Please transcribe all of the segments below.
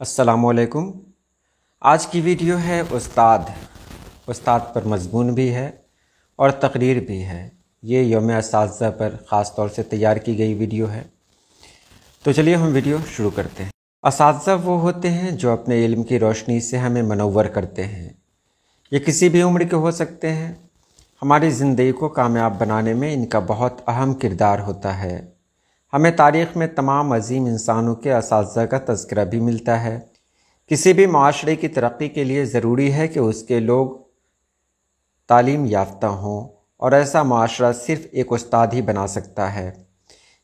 अस्सलामुअलैकुम। आज की वीडियो है उस्ताद पर मज़मून भी है और तकरीर भी है। ये यौम असातिज़ा पर ख़ास तौर से तैयार की गई वीडियो है। तो चलिए हम वीडियो शुरू करते हैं। असातिज़ा वो होते हैं जो अपने इल्म की रोशनी से हमें मनव्वर करते हैं। ये किसी भी उम्र के हो सकते हैं। हमारी ज़िंदगी को कामयाब बनाने में इनका बहुत अहम किरदार होता है। हमें तारीख़ में तमाम अजीम इंसानों के असातिज़ा का तज़किरा भी मिलता है। किसी भी माशरे की तरक्की के लिए ज़रूरी है कि उसके लोग तालीम याफ्ता हों, और ऐसा माशरा सिर्फ़ एक उस्ताद ही बना सकता है।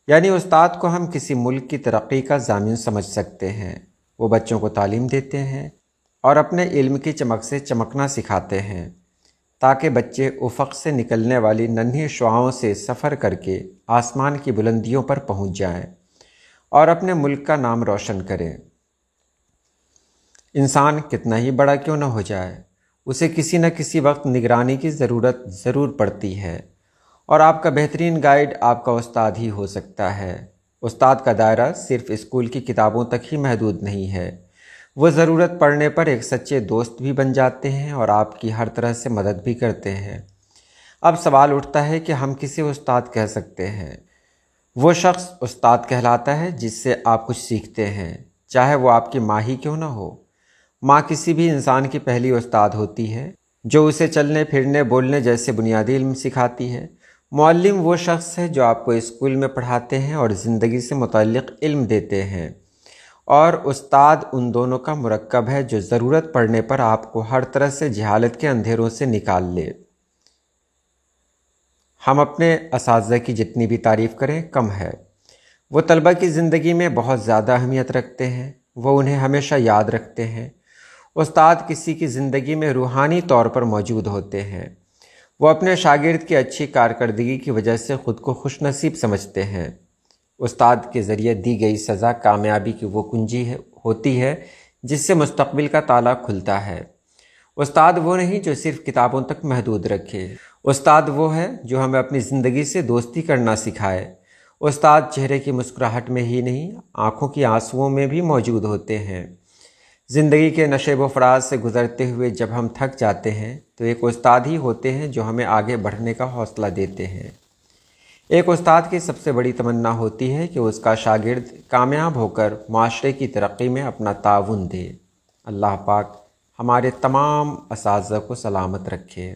यानी उस्ताद को हम किसी मुल्क की तरक्की का ज़ामिन समझ सकते हैं। वो बच्चों को तालीम देते हैं और अपने इल्म की चमक से चमकना सिखाते हैं, ताकि बच्चे उफ़क़ से निकलने वाली नन्ही शुआओं से सफ़र करके आसमान की बुलंदियों पर पहुंच जाएं और अपने मुल्क का नाम रोशन करें। इंसान कितना ही बड़ा क्यों न हो जाए, उसे किसी न किसी वक्त निगरानी की ज़रूरत ज़रूर पड़ती है, और आपका बेहतरीन गाइड आपका उस्ताद ही हो सकता है। उस्ताद का दायरा सिर्फ़ स्कूल की किताबों तक ही महदूद नहीं है। वो ज़रूरत पड़ने पर एक सच्चे दोस्त भी बन जाते हैं और आपकी हर तरह से मदद भी करते हैं। अब सवाल उठता है कि हम किसे उस्ताद कह सकते हैं। वो शख्स उस्ताद कहलाता है जिससे आप कुछ सीखते हैं, चाहे वो आपकी माँ ही क्यों ना हो। माँ किसी भी इंसान की पहली उस्ताद होती है, जो उसे चलने फिरने बोलने जैसे बुनियादी इल्म सिखाती है। मुअल्लिम वो शख्स है जो आपको स्कूल में पढ़ाते हैं और ज़िंदगी से मुतल्लिक़ इल्म देते हैं, और उस्ताद उन दोनों का मुरक्कब है जो ज़रूरत पड़ने पर आपको हर तरह से जहालत के अंधेरों से निकाल ले। हम अपने असातिज़ा की जितनी भी तारीफ़ करें कम है। वो तलबा की ज़िंदगी में बहुत ज़्यादा अहमियत रखते हैं। वो उन्हें हमेशा याद रखते हैं। उस्ताद किसी की ज़िंदगी में रूहानी तौर पर मौजूद होते हैं। वो अपने शागिर्द की अच्छी कारकर्दगी की वजह से ख़ुद को खुशनसीब समझते हैं। उस्ताद के ज़रिए दी गई सज़ा कामयाबी की वो कुंजी होती है जिससे मुस्तक़बिल का ताला खुलता है। उस्ताद वो नहीं जो सिर्फ़ किताबों तक महदूद रखे। उस्ताद वो है जो हमें अपनी ज़िंदगी से दोस्ती करना सिखाए। उस्ताद चेहरे की मुस्कुराहट में ही नहीं, आँखों की आंसुओं में भी मौजूद होते हैं। ज़िंदगी के नशे व फराज से गुज़रते हुए जब हम थक जाते हैं तो एक उस्ताद ही होते हैं जो हमें आगे बढ़ने का हौसला देते हैं। एक उस्ताद की सबसे बड़ी तमन्ना होती है कि उसका शागिर्द कामयाब होकर माशरे की तरक्की में अपना ताउन दे। अल्लाह पाक हमारे तमाम असातिज़ा को सलामत रखे।